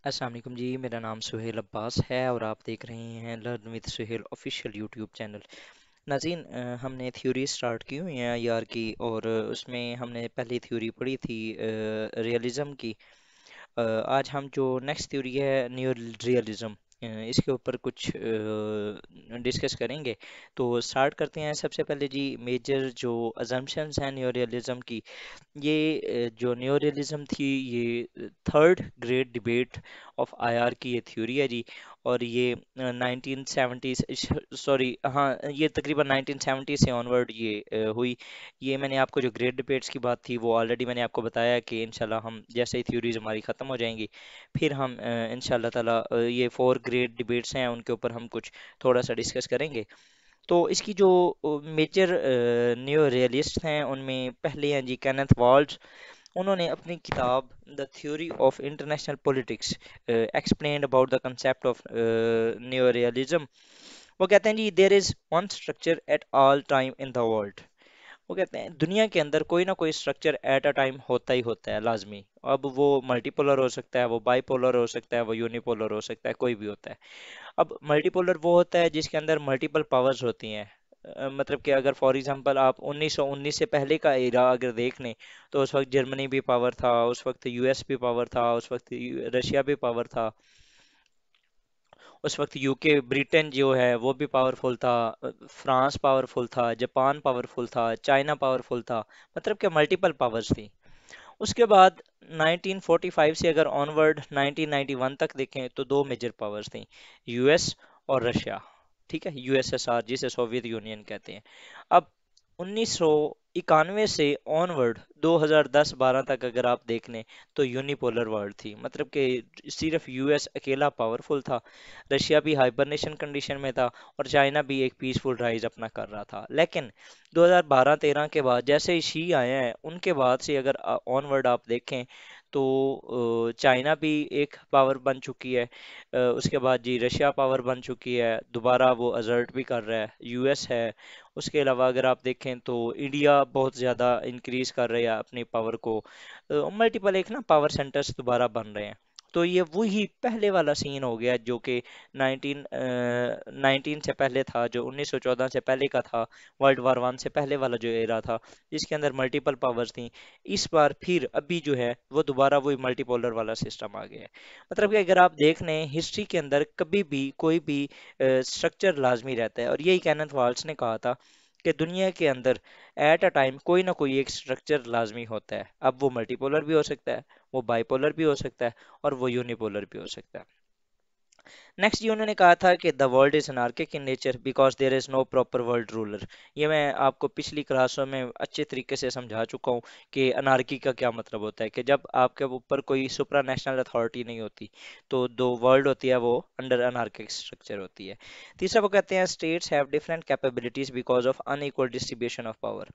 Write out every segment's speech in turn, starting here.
السلام علیکم جی، میرا نام سہیل عباس ہے اور آپ دیکھ رہے ہیں learn with Sohail official YouTube channel. ناظرین، ہم نے تھیوری سٹارٹ کی ہوئی ہیں یار کی، اور اس میں ہم نے پہلی تھیوری پڑھی تھی ریئلزم کی۔ آج ہم جو نیکسٹ تھیوری ہے نیو ریئلزم، اس کے اوپر کچھ ڈسکس کریں گے۔ تو سٹارٹ کرتے ہیں۔ سب سے پہلے جی، میجر جو ازمپشنز ہیں نیو ریئلزم کی، یہ جو نیو ریئلزم تھی، یہ third great debate of I R کی یہ تھیوری ہے جی۔ اور یہ 1970 سوری ہاں، یہ تقریباً 1970 سے آنورڈ یہ ہوئی۔ یہ میں نے آپ کو جو گریٹ ڈیبیٹس کی بات تھی وہ آلریڈی میں نے آپ کو بتایا کہ انشاءاللہ ہم جیسے ہی تھیوریز ہماری ختم ہو جائیں گی، پھر ہم انشاءاللہ تعالی یہ فور گریٹ ڈیبیٹس ہیں ان کے اوپر ہم کچھ تھوڑا سا ڈسکس کریں گے۔ تو اس کی جو میجر نیو ریئلسٹ ہیں ان میں پہلے ہیں جی کینتھ والز۔ انہوں نے اپنی کتاب the theory of international politics explained about the concept of neo realism. وہ کہتے ہیں جی there is one structure at all time in the world. وہ کہتے ہیں دنیا کے اندر کوئی نہ کوئی اسٹرکچر ایٹ اے ٹائم ہوتا ہی ہوتا ہے لازمی۔ اب وہ ملٹی پولر ہو سکتا ہے، وہ بائی پولر ہو سکتا ہے، وہ یونی پولر ہو سکتا ہے، کوئی بھی ہوتا ہے۔ اب ملٹی پولر وہ ہوتا ہے جس کے اندر ملٹیپل پاورز ہوتی ہیں۔ مطلب کہ اگر فار ایگزامپل آپ 1919 سے پہلے کا ایرا اگر دیکھ لیں، تو اس وقت جرمنی بھی پاور تھا، اس وقت یو ایس بھی پاور تھا، اس وقت رشیا بھی پاور تھا، اس وقت یو کے برٹن جو ہے وہ بھی پاورفل تھا، فرانس پاورفل تھا، جاپان پاورفل تھا، چائنا پاورفل تھا۔ مطلب کہ ملٹیپل پاورز تھی۔ اس کے بعد 1945 سے اگر آنورڈ 1991 تک دیکھیں تو دو میجر پاورز تھیں، یو ایس اور رشیا۔ ٹھیک ہے، یو ایس ایس آر جسے سوویت یونین کہتے ہیں۔ اب 1991 سے آنورڈ 2010-12 تک اگر آپ دیکھ لیں تو یونیپولر ورلڈ تھی۔ مطلب کہ صرف یو ایس اکیلا پاورفل تھا، رشیا بھی ہائبرنیشن کنڈیشن میں تھا، اور چائنا بھی ایک پیسفل رائز اپنا کر رہا تھا۔ لیکن 2012-13 کے بعد جیسے ہی شی آئے ہیں، ان کے بعد سے اگر آن ورڈ آپ دیکھیں تو چائنا بھی ایک پاور بن چکی ہے، اس کے بعد جی رشیا پاور بن چکی ہے، دوبارہ وہ ازرٹ بھی کر رہا ہے، یو ایس ہے۔ اس کے علاوہ اگر آپ دیکھیں تو انڈیا بہت زیادہ انکریز کر رہا ہے اپنی پاور کو، ملٹیپل ایک نا پاور سینٹرز دوبارہ بن رہے ہیں۔ تو یہ وہی پہلے والا سین ہو گیا جو کہ 1919 سے پہلے تھا، جو 1914 سے پہلے کا تھا، ورلڈ وار ون سے پہلے والا جو ایرا تھا، جس کے اندر ملٹیپل پاورز تھیں۔ اس بار پھر ابھی جو ہے وہ دوبارہ وہی ملٹی پولر والا سسٹم آ گیا ہے۔ مطلب کہ اگر آپ دیکھ لیں ہسٹری کے اندر کبھی بھی کوئی بھی اسٹرکچر لازمی رہتا ہے، اور یہی کینتھ والس نے کہا تھا کہ دنیا کے اندر ایٹ اے ٹائم کوئی نہ کوئی ایک اسٹرکچر لازمی ہوتا ہے۔ اب وہ ملٹی پولر بھی ہو سکتا ہے، وہ بائی پولر بھی ہو سکتا ہے، اور وہ یونیپولر بھی ہو سکتا ہے۔ نیکسٹ یہ انہوں نے کہا تھا کہ the world is anarchic in nature because there is no proper world ruler. یہ میں آپ کو پچھلی کلاسوں میں اچھے طریقے سے سمجھا چکا ہوں کہ انارکی کا کیا مطلب ہوتا ہے، کہ جب آپ کے اوپر کوئی سپرا نیشنل اتھارٹی نہیں ہوتی تو دو ورلڈ ہوتی ہے وہ انڈر انارکک اسٹرکچر ہوتی ہے۔ تیسرا وہ کہتے ہیں status have different capabilities because of unequal distribution of power.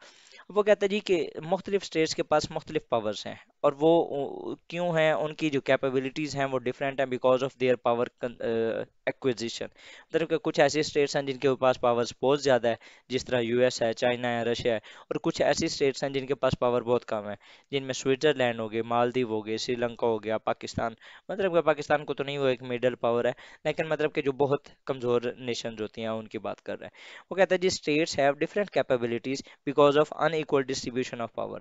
وہ کہتا ہے جی کہ مختلف اسٹیٹس کے پاس مختلف پاورز ہیں، اور وہ کیوں ہیں، ان کی جو کیپیبلٹیز ہیں وہ ڈفرینٹ ہیں because of their power acquisition. مطلب کہ کچھ ایسی اسٹیٹس ہیں جن کے پاس پاورز بہت زیادہ ہے، جس طرح یو ایس ہے، چائنا ہے، رشیا ہے، اور کچھ ایسی اسٹیٹس ہیں جن کے پاس پاور بہت کم ہے، جن میں سوئٹزرلینڈ ہو گئے، مالدیو ہو گئے، سری لنکا ہو گیا، پاکستان۔ مطلب کہ پاکستان کو تو نہیں، وہ ایک میڈل پاور ہے، لیکن مطلب کہ جو بہت کمزور نیشنز ہوتی ہیں ان کی بات کر رہے ہیں۔ وہ کہتا ہے جی states have different capabilities because of unequal distribution of power.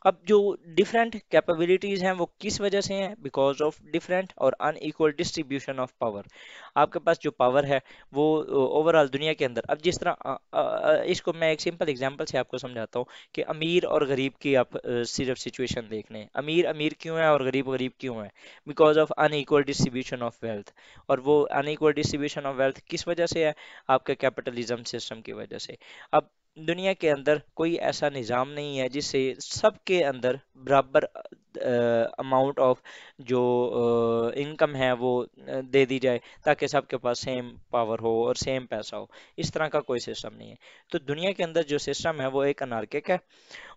اب جو ڈفرینٹ کیپیبلٹیز ہیں وہ کس وجہ سے ہیں؟ بیکاز آف ڈفرینٹ اور ان ایکول ڈسٹریبیوشن آف پاور۔ آپ کے پاس جو پاور ہے وہ اوور آل دنیا کے اندر، اب جس طرح اس کو میں ایک سمپل اگزامپل سے آپ کو سمجھاتا ہوں کہ امیر اور غریب کی آپ صرف سچویشن دیکھ لیں، امیر امیر کیوں ہے اور غریب غریب کیوں ہے؟ Because of unequal distribution of wealth. اور وہ ان ایکول ڈسٹریبیوشن آف ویلتھ کس وجہ سے ہے؟ آپ کے کیپٹلزم سسٹم کی وجہ سے۔ اب دنیا کے اندر کوئی ایسا نظام نہیں ہے جس سے سب کے اندر برابر اماؤنٹ آف جو انکم ہے وہ دے دی جائے تاکہ سب کے پاس سیم پاور ہو اور سیم پیسہ ہو۔ اس طرح کا کوئی سسٹم نہیں ہے۔ تو دنیا کے اندر جو سسٹم ہے وہ ایک انارکک ہے۔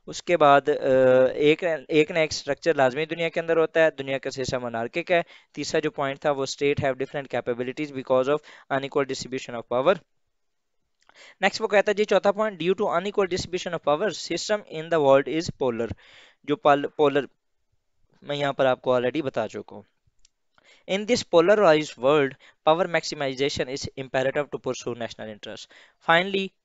اس کے بعد ایک نہ ایک اسٹرکچر لازمی دنیا کے اندر ہوتا ہے، دنیا کا سسٹم انارکک ہے۔ تیسرا جو پوائنٹ تھا وہ state have different capabilities because of unequal distribution of power. Next وہ کہتا ہے جی چوتھا point, due to unequal distribution of power system in the world is polar. جو پولر میں یہاں پر آپ کو آلریڈی بتا چکا ہوں۔ In this polarized world, power maximization is imperative to pursue national interest. Finally,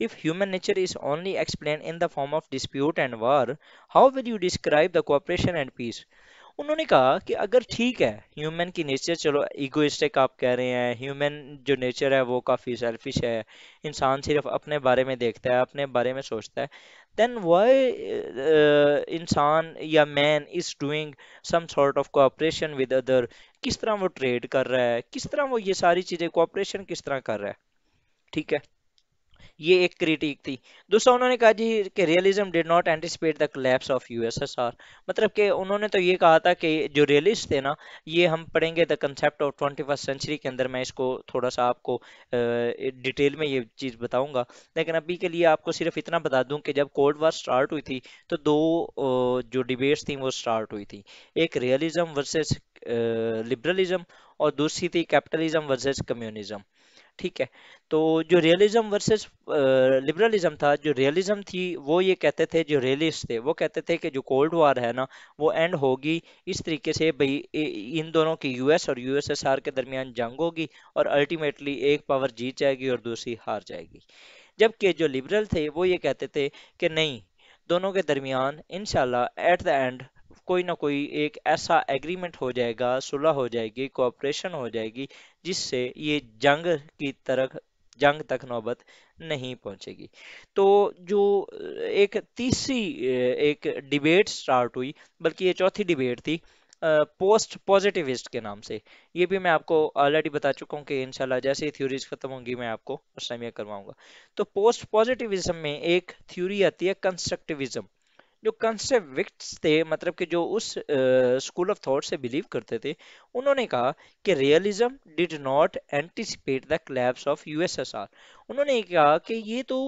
If human nature is only explained in the form of dispute and war, how will you describe the cooperation and peace? انہوں نے کہا کہ اگر ٹھیک ہے human کی nature چلو egoistic آپ کہہ رہے ہیں، ہیومن جو نیچر ہے وہ کافی سیلفش ہے، انسان صرف اپنے بارے میں دیکھتا ہے، اپنے بارے میں سوچتا ہے، دین وائی انسان یا man is doing some sort of cooperation with other, کس طرح وہ ٹریڈ کر رہا ہے، کس طرح وہ یہ ساری چیزیں کوآپریشن کس طرح کر رہا ہے. ٹھیک ہے، یہ ایک کریٹیک تھی. دوسرا انہوں نے کہا جی کہ realism did not anticipate the collapse of you S S are. مطلب کہ انہوں نے تو یہ کہا تھا کہ جو ریئلسٹ تھے نا، یہ ہم پڑھیں گے دا کنسیپٹ آف 21st سینچری کے اندر، میں اس کو تھوڑا سا آپ کو ڈیٹیل میں یہ چیز بتاؤں گا، لیکن ابھی کے لیے آپ کو صرف اتنا بتا دوں کہ جب کولڈ وار سٹارٹ ہوئی تھی تو دو جو ڈیبیٹس تھیں وہ سٹارٹ ہوئی تھی. ایک ریئلزم ورسز لبرلزم، اور دوسری تھی کیپٹلزم ورسز کمیونزم. ٹھیک ہے، تو جو ریئلزم ورسز لبرلزم تھا، جو ریئلزم تھی وہ یہ کہتے تھے، جو ریئلسٹ تھے وہ کہتے تھے کہ جو کولڈ وار ہے نا وہ اینڈ ہوگی اس طریقے سے بھئی ان دونوں کی یو ایس اور یو ایس ایس آر کے درمیان جنگ ہوگی، اور الٹیمیٹلی ایک پاور جیت جائے گی اور دوسری ہار جائے گی. جبکہ جو لبرل تھے وہ یہ کہتے تھے کہ نہیں، دونوں کے درمیان انشاءاللہ ایٹ دا اینڈ کوئی نہ کوئی ایک ایسا ایگریمنٹ ہو جائے گا، صلح ہو جائے گی، کوآپریشن ہو جائے گی، جس سے یہ کی طرح جنگ تک نوبت نہیں پہنچے گی. تو جو ایک تیسری ایک ڈیبیٹ سٹارٹ ہوئی، بلکہ یہ چوتھی ڈیبیٹ تھی پوسٹ پوزیٹیوسٹ کے نام سے. یہ بھی میں آپ کو آلریڈی بتا چکا ہوں کہ انشاءاللہ جیسے ہی تھیوریز ختم ہوں گی میں آپ کو اس ٹائم یہ کرواؤں گا. تو پوسٹ پوزیٹیوزم میں ایک تھیوری آتی ہے کنسٹرکٹیوزم. جو کنسٹرکٹس تھے، مطلب کہ جو اس اسکول آف تھاٹ سے بلیو کرتے تھے، انہوں نے کہا کہ realism did not anticipate the collapse of you S S are. انہوں نے کہا کہ یہ تو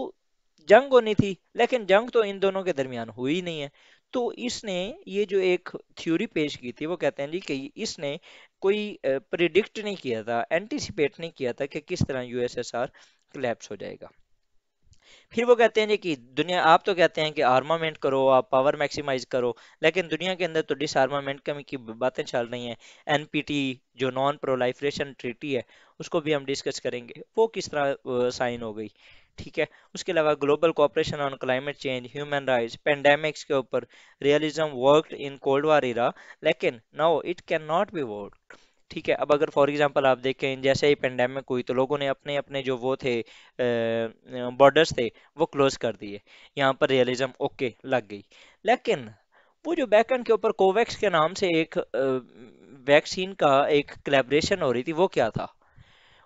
جنگ ہونی تھی، لیکن جنگ تو ان دونوں کے درمیان ہوئی نہیں ہے. تو اس نے یہ جو ایک تھیوری پیش کی تھی، وہ کہتے ہیں جی کہ اس نے کوئی پریڈکٹ نہیں کیا تھا، اینٹیسپیٹ نہیں کیا تھا کہ کس طرح U S S R collapse ہو جائے گا. پھر وہ کہتے ہیں جی کہ دنیا، آپ تو کہتے ہیں کہ آرمامنٹ کرو، آپ پاور میکسیمائز کرو، لیکن دنیا کے اندر تو ڈس آرمامنٹ کی باتیں چل رہی ہیں. این پی ٹی جو نان پرولائفریشن ٹریٹی ہے، اس کو بھی ہم ڈسکس کریں گے، وہ کس طرح سائن ہو گئی. ٹھیک ہے، اس کے علاوہ global cooperation on climate change, human rights, pandemics کے اوپر realism worked in cold war era, لیکن now it can not be work. ٹھیک ہے، اب اگر فار ایگزامپل آپ دیکھیں جیسے ہی پینڈیمک ہوئی تو لوگوں نے اپنے اپنے جو وہ تھے بارڈرز تھے وہ کلوز کر دیے، یہاں پر ریئلزم اوکے لگ گئی. لیکن وہ جو بیک اینڈ کے اوپر کوویکس کے نام سے ایک ویکسین کا ایک کلیبریشن ہو رہی تھی، وہ کیا تھا؟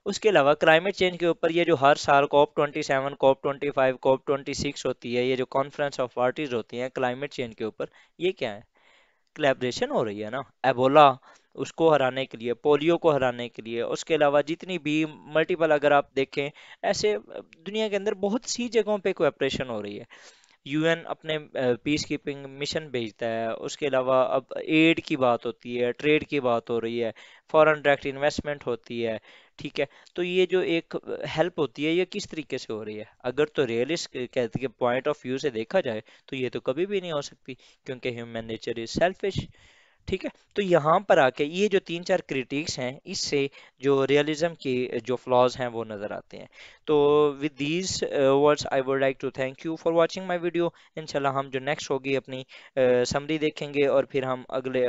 اس کے علاوہ کلائمیٹ چینج کے اوپر یہ جو ہر سال کوپ 27، کوپ 25، کوپ 26 ہوتی ہے، یہ جو کانفرنس آف پارٹیز ہوتی ہیں کلائمیٹ چینج کے اوپر، یہ کیا ہے؟ کلیبریشن ہو رہی ہے نا. ایبولا اس کو ہرانے کے لیے، پولیو کو ہرانے کے لیے، اس کے علاوہ جتنی بھی ملٹیپل اگر آپ دیکھیں ایسے دنیا کے اندر بہت سی جگہوں پہ کوآپریشن ہو رہی ہے. یو این اپنے پیس کیپنگ مشن بھیجتا ہے، اس کے علاوہ اب ایڈ کی بات ہوتی ہے، ٹریڈ کی بات ہو رہی ہے، فورن ڈائریکٹ انویسٹمنٹ ہوتی ہے. ٹھیک ہے، تو یہ جو ایک ہیلپ ہوتی ہے یہ کس طریقے سے ہو رہی ہے؟ اگر تو ریئلسٹ کے پوائنٹ آف ویو سے دیکھا جائے تو یہ تو کبھی بھی نہیں ہو سکتی، کیونکہ ہیومن نیچر از سیلفش. ٹھیک ہے، تو یہاں پر آ کے یہ جو تین چار کریٹیکس ہیں، اس سے جو ریئلزم کی جو فلاز ہیں وہ نظر آتے ہیں. تو with these words I would like to thank you for watching my video. انشاءاللہ ہم جو نیکسٹ ہوگی اپنی سمری دیکھیں گے، اور پھر ہم اگلے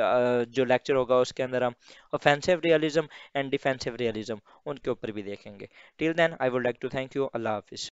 جو لیکچر ہوگا اس کے اندر ہم offensive realism and defensive realism ان کے اوپر بھی دیکھیں گے. Till then I would like to thank you. اللہ حافظ.